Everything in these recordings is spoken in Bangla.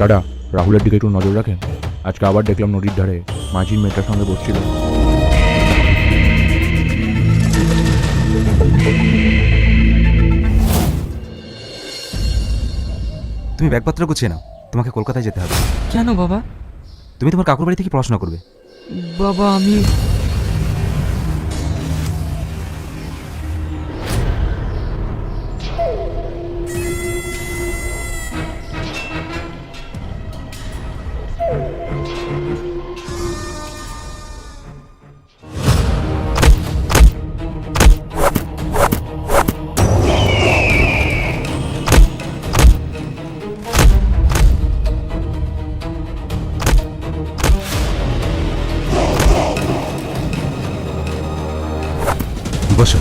দাদা, রাহুলের দিকে একটু নজর রাখেন। আজকে আবার দেখলাম নদীর ধারে মাঝির মেয়েটার সঙ্গে বসছিল। তুমি ব্যাগপত্র গুছিয়ে নাও, তোমাকে কলকাতায় যেতে হবে। কেন বাবা? তুমি তোমার কাকুর বাড়ি থেকে পড়াশোনা করবে। বাবা আমি বসো।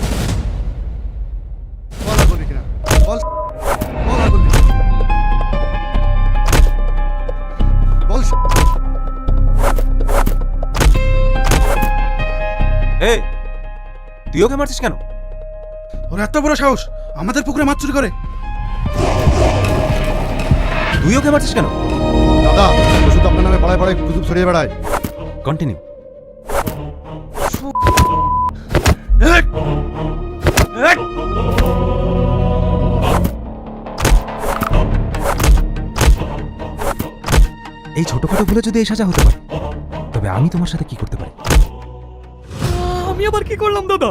এই, তুই ওকে মারছিস কেন? ওর এত বড় সাহস আমাদের পুকুরে মাছ চুরি করে। তুই ওকে মারছিস কেন? দাদা, ও শুধু আপনার নামে পাড়ায় পাড়ায় গুজব ছড়িয়ে বেড়ায়। কন্টিনিউ। এই ছোটখাটো ভুলে যদি এই সাজা হতে পারে, তবে আমি তোমার সাথে কি করতে পারি? আমি আবার কি করলাম দাদা?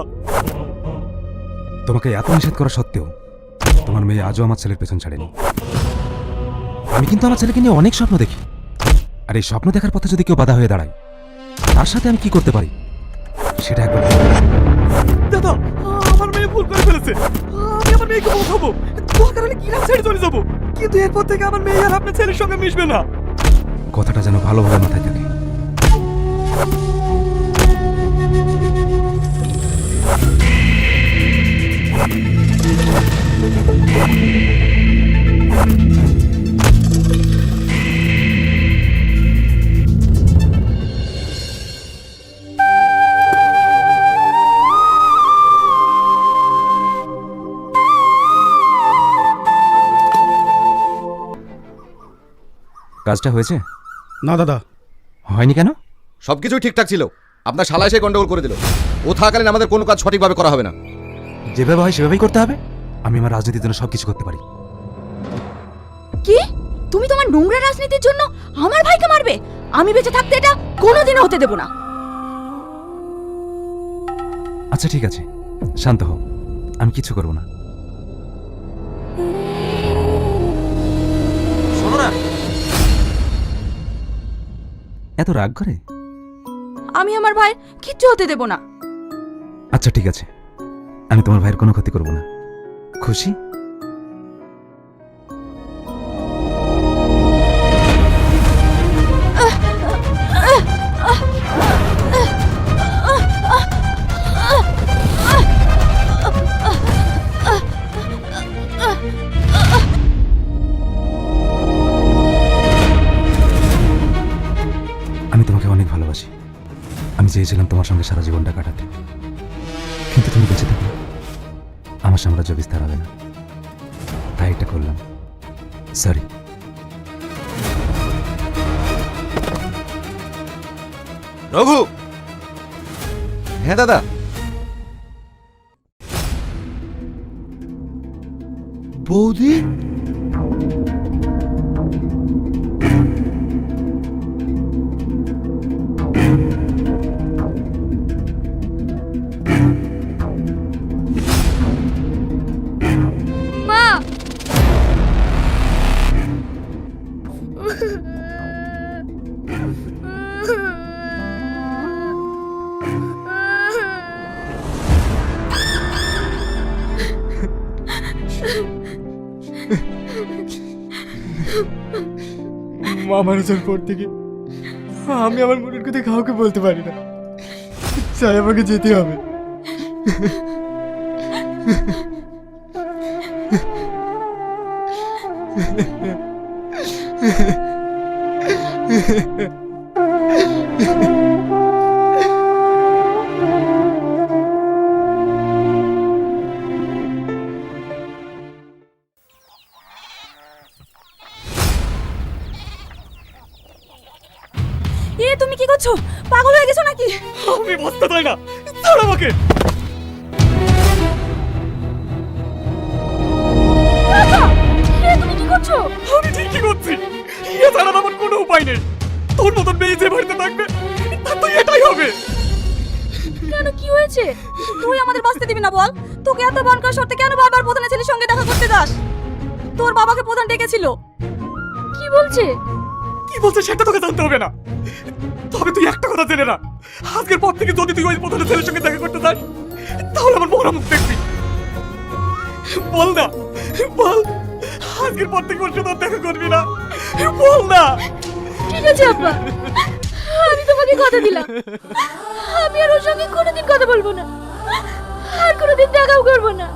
তোমাকে এত নিষেধ করা সত্ত্বেও তোমার মেয়ে আজও আমার ছেলের পেছন ছাড়েনি। আমি কিন্তু আমার ছেলেকে নিয়ে অনেক স্বপ্ন দেখি, আর এই স্বপ্ন দেখার পথে যদি কেউ বাধা হয়ে দাঁড়ায়, তার সাথে আমি কি করতে পারি সেটা একবার দাদা, আমার মেয়ে ভুল করে ফেলেছে। আমি আমার মেয়েকে বোঝাবো, দরকার হলে কিরাম ছেড়ে চলে যাবো, কিন্তু এরপর থেকে আমার মেয়ে আর আপনার ছেলের সঙ্গে মিশবে না। কথাটা যেন ভালোভাবে মাথায় থাকে। কাজটা হয়েছে? না দাদা, হয়নি কেন? সবকিছুই ঠিকঠাক ছিল, আপনার শালা এসে গন্ডগোল করে দিল। ও থাকাকালীন আমাদের কোনো কাজ সঠিকভাবে করা হবে না। যেভাবে হয় সেভাবেই করতে হবে। আমি আমার রাজনীতির জন্য সবকিছু করতে পারি। কি? তুমি তোমার নোংরা রাজনীতির জন্য আমার ভাইকে মারবে? আমি বেঁচে থাকতে এটা কোনোদিনও হতে দেব না। আচ্ছা ঠিক আছে, শান্ত হও, আমি কিছু করব না। শোনো না, এত রাগ করে? আমি আমার ভাইয়ের কিচ্ছু হতে দেব না। আচ্ছা ঠিক আছে, আমি তোমার ভাইয়ের কোনো ক্ষতি করব না। খুশি? আমি তোমাকে অনেক ভালোবাসি। আমি চেয়েছিলাম তোমার সঙ্গে সারা জীবনটা কাটাতে, কিন্তু তুমি বেঁচে থাকো, আমার সাম্রাজ্য বিস্তার হবে না, তাই এটা করলাম। সরি। রঘু। হ্যাঁ দাদা। বৌদি, মা মারা যাওয়ার পর থেকে আমি আমার মনের কথা কাউকে বলতে পারি না, তাই আমাকে যেতে হবে। এ তুমি কি করছো? পাগল হয়ে গেছো নাকি? আমি বসতে চাই না, ছাড় আমাকে। এ তুমি কি করছো? আমি ঠিকই করছি, এছাড়া আমার কোনো উপায় নেই। তোর মতন মেয়ে যে বাড়িতে থাকবে তার তো এটাই হবে। কেন, কি হয়েছে? তুই আমাদের বাঁচতে দিবি না বল? তোকে এত বারণ করা সত্ত্বে কেন বারবার প্রধানের ছেলের সঙ্গে দেখা করতে যাস? তোর বাবাকে প্রধান ডেকেছিল। কি বলছে? কি বলছে সেটা তোকে জানতে হবে না, তবে তুই একটা কথা জেনে না, আজকের পর থেকে যদি তুই ওই প্রধানের ছেলের সঙ্গে দেখা করতে যাস তাহলে আমার মোহরা মুখ দেখবি। বল না, বল, আজকের পর থেকে ওর সাথে আর দেখা করবি না, বল না। ঠিক আছে আব্বা, আমি তোমাকে কথা দিলাম, আমি আর ওর সঙ্গে কোনোদিন কথা বলবো না, আর কোনোদিন দেখাও করবো না।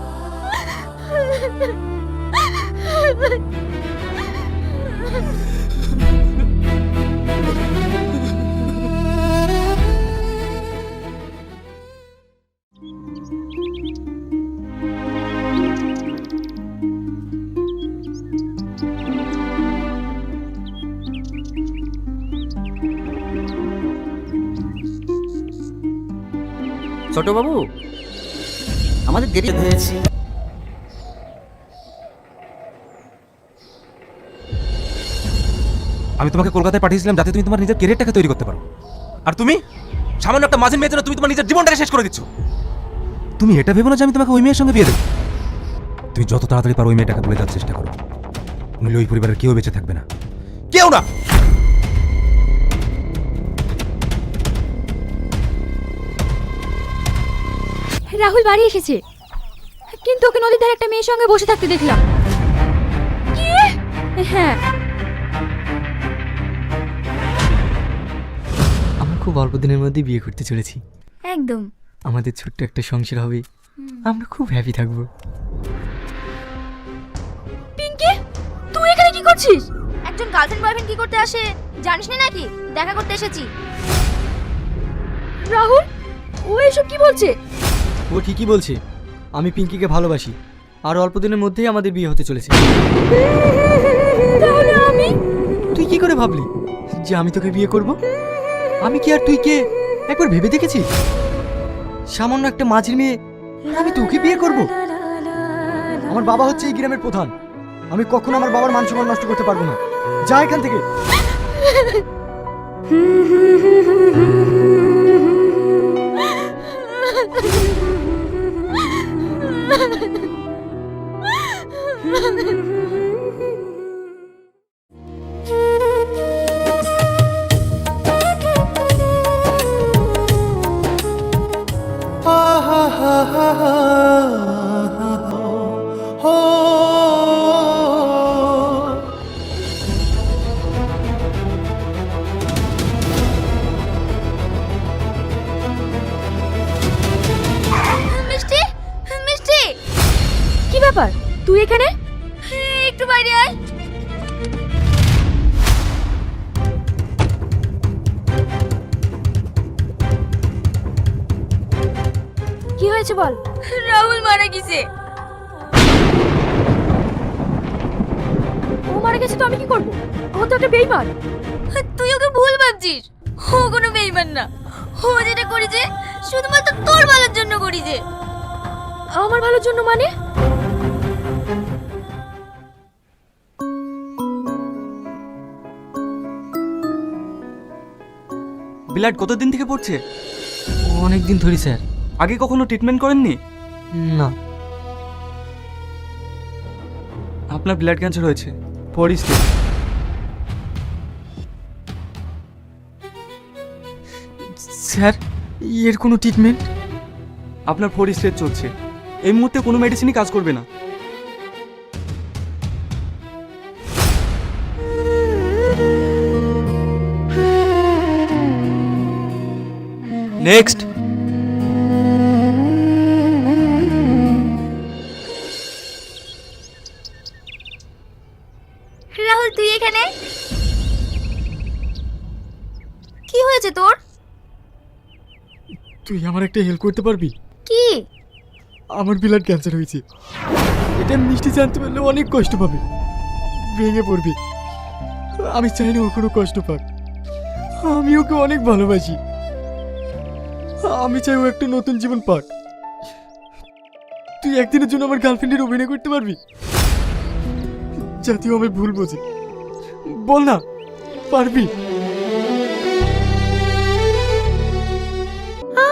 ছোট বাবু, আমাদের দেরি হয়েছে। আমি তোমাকে কলকাতায় পাঠিয়েছিলাম যাতে তুমি তোমার নিজের ক্যারিয়ারটাকে তৈরি করতে পারো, আর তুমি সামান্য একটা মাঝের মেয়ের জন্য তুমি তোমার নিজের জীবনটাকে শেষ করে দিচ্ছ। তুমি এটা ভেবো না যে আমি তোমাকে ওই মেয়ের সঙ্গে বিয়ে দেবো। তুমি যত তাড়াতাড়ি পারো ওই মেয়েটাকে বলে যাওয়ার চেষ্টা করো, নইলে ওই পরিবারের কেউ বেঁচে থাকবে না, কেউ না। রাহুল বাড়ি এসেছে, কিন্তু ওকে নদীর ধারে একটা মেয়ের সঙ্গে বসে থাকতে দেখলাম। কি? হ্যাঁ। আমরা খুব অল্প দিনের মধ্যে বিয়ে করতে চলেছি। একদম। আমাদের ছোট্ট একটা সংসার হবে, আমরা খুব হ্যাপি থাকবো। পিঙ্কি, তুই এখানে কি করছিস? একজন গার্লফ্রেন্ড বয়ফ্রেন্ড কি করতে আসে জানিস না নাকি? দেখা করতে এসেছি। রাহুল, ও এসব কি বলছে? ও ঠিকই বলছে, আমি পিঙ্কিকে ভালোবাসি, আর অল্প দিনের মধ্যেই আমাদের বিয়ে হতে চলেছে। তাহলে আমি? তুই কি করে ভাবলি যে আমি তোকে বিয়ে করব? আমি কি আর তুই কে একবার ভেবে দেখেছি? সামান্য একটা মাঝির মেয়ে আর আমি তোকে বিয়ে করব? আমার বাবা হচ্ছে এই গ্রামের প্রধান, আমি কখনো আমার বাবার মান সম্মান নষ্ট করতে পারবো না। যা এখান থেকে। মিষ্টি, মিষ্টি, কি ব্যাপার তুই এখানে? একটু বাইরে আয়। কি হয়েছে বল? রাহুল মারা গেছে। ও মারা গেছে তো আমি কি করব? ও তো একটা বেঈমান। তুই ওকে ভুল ভাবছিস, ও কোনো বেঈমান না। ও যেটা করেছে শুধুমাত্র তোর ভালোর জন্য করেছে। আমার ভালোর জন্য মানে? ব্লাড কতদিন থেকে পড়ছে? অনেক দিন ধরে স্যার। আগে কখনো ট্রিটমেন্ট করেননি? না। আপনার ব্লাড ক্যান্সার হয়েছে, 4 স্টেজ। স্যার, এর কোনো ট্রিটমেন্ট? আপনার 4 স্টেজ চলছে, এই মুহূর্তে কোনো মেডিসিনই কাজ করবে না। নেক্সট। তুই আমার একটা হেল্প করতে পারবি? কি? আমার ব্লাড ক্যান্সার হয়েছে। এটা মিষ্টি জানতে পারলে অনেক কষ্ট পাবে, ভেঙে পড়বে। আমি চাই না ও কোনো কষ্ট পাক। আমি ওকে অনেক ভালোবাসি। আমি চাই ও একটা নতুন জীবন পাক। তুই একদিনের জন্য আমার গার্লফ্রেন্ডের অভিনয় করতে পারবি, যাতে ও আমার ভুল বোঝে? বল না, পারবি?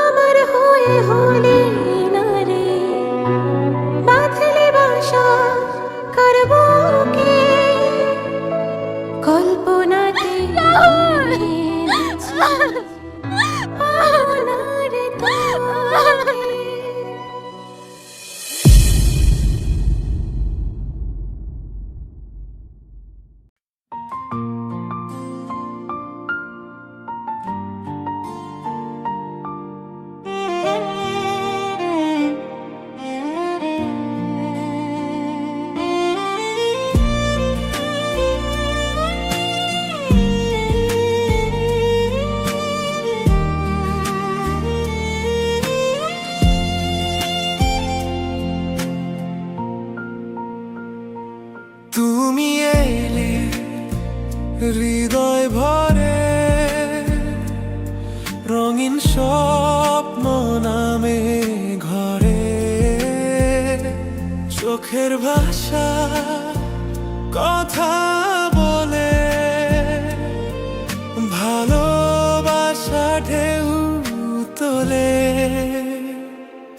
আমার হয়ে হলে না রে বাঁধলে বাসা করবো কে কল্পনাতে এনেছি আপনার তোকে। তুমি এলে হৃদয় ভরে রঙিন স্বপ্ন নামে ঘরে চোখের ভাষা কথা বলে ভালোবাসা ঢেউ তোলে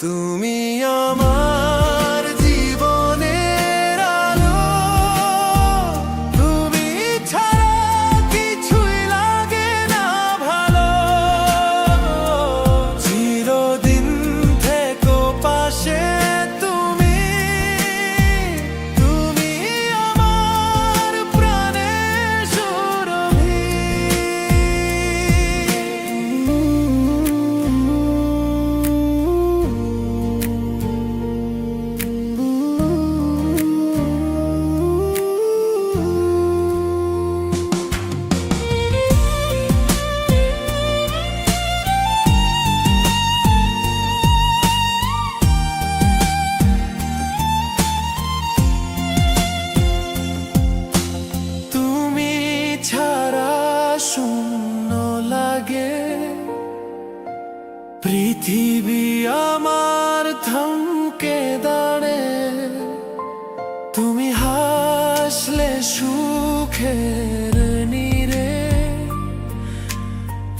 তুমি আমার জীবনের আলো তুমি ছাড়া কিছুই লাগে না ভালো চিরদিন থেকো পাশে তুমি তুমি আমার প্রাণের সুরভি তুমি ছাড়া শূন্য লাগে পৃথিবী আমার থমকে দাঁড়ে তুমি হাসলে সুখের নীরে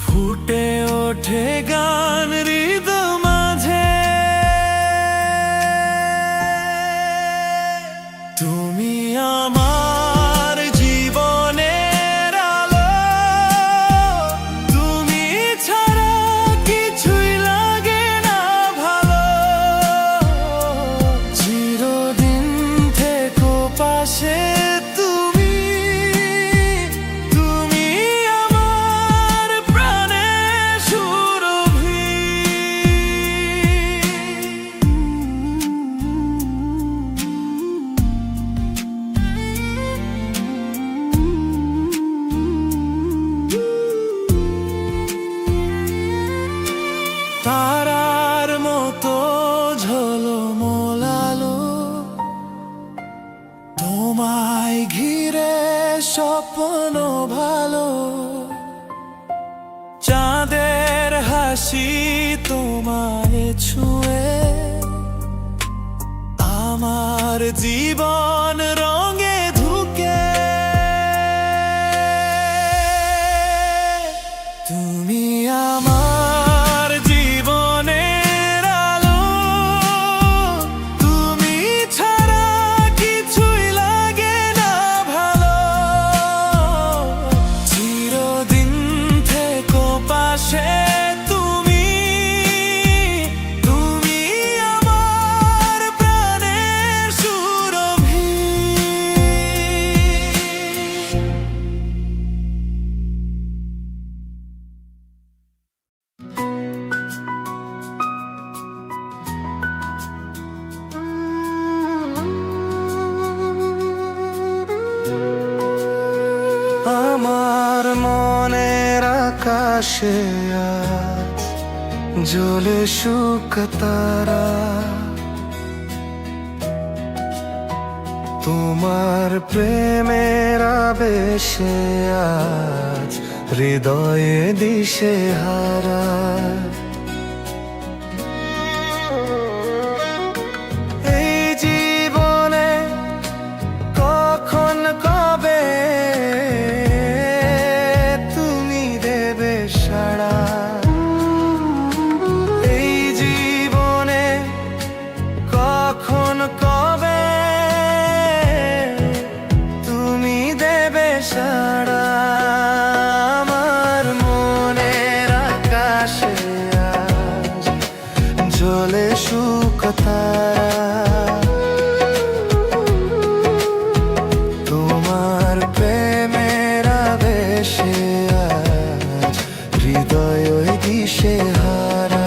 ফুটে ওঠে গান হৃদয় মাঝে তুমি আমার জীবনের আলো তুমি ছাড়া কিছুই লাগে না ভালো চিরদিন থেকো পাশে তুমি তুমি আমার প্রাণের সুরভি তারার মতো ঝলমলালো তোমায় ঘিরে স্বপ্ন ভালো চাঁদের হাসি তোমায় ছুঁয়ে আমার জীবন রঙে ধুকে তুমি আমার জীবনের আলো তুমি ছাড়া কিছুই লাগে না ভালো চিরদিন থেকো পাশে তুমি তুমি আমার প্রাণের সুরভি আমার মনের আকাশে আজ জ্বলে শুকা তারা, তোমার প্রেমের আবেশে আজ হৃদয়ে দিশে হারা। এই জীবনে কখন কবে তুমি দেবে সাড়া, এই জীবনে কখন কবে তুমি দেবে সাড়া। আমার মনের আকাশে আজ জ্বলে শুকা তারা, তোমার প্রেমের আবেশে আজ হৃদয় ওই দিশে হারা।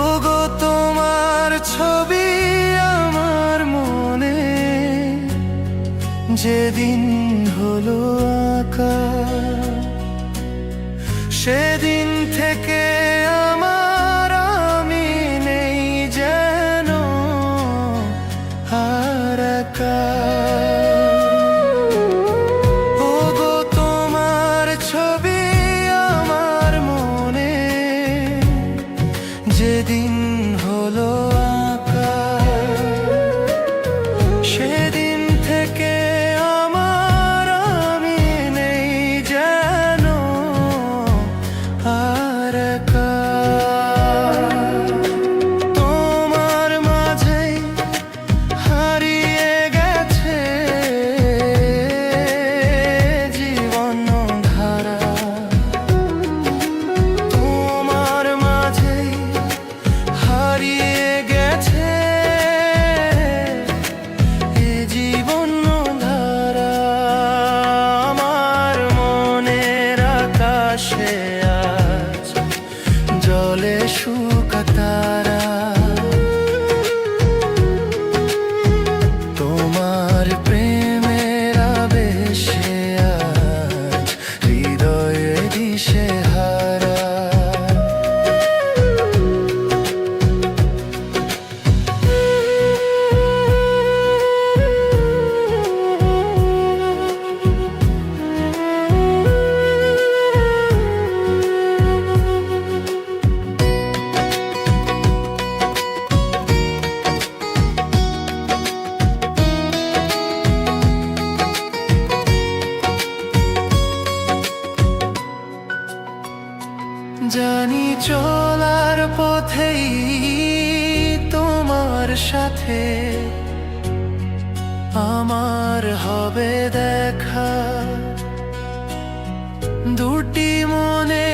ওগো তোমার ছবি আমার মনে যেদিন হলো আঁকা, সেদিন থেকে আমার আমি নেই যেন আর একা। ওগো তোমার ছবি আমার মনে যেদিন হলো আঁকা, সেদিন থেকে আমার আমি নেই যেন আর একা। তোমার মাঝেই হারিয়ে গেছে জীবন ধারা, তোমার মাঝেই হারিয়ে গেছে এ জীবন ধারা। আমার মনের আকাশে আজ জ্বলে শুকা তারা, তোমার প্রেমের আবেশে আজ হৃদয়ে দিশে হারা। জানি চলার পথেই তোমার সাথে আমার হবে দেখা, দুটি মনে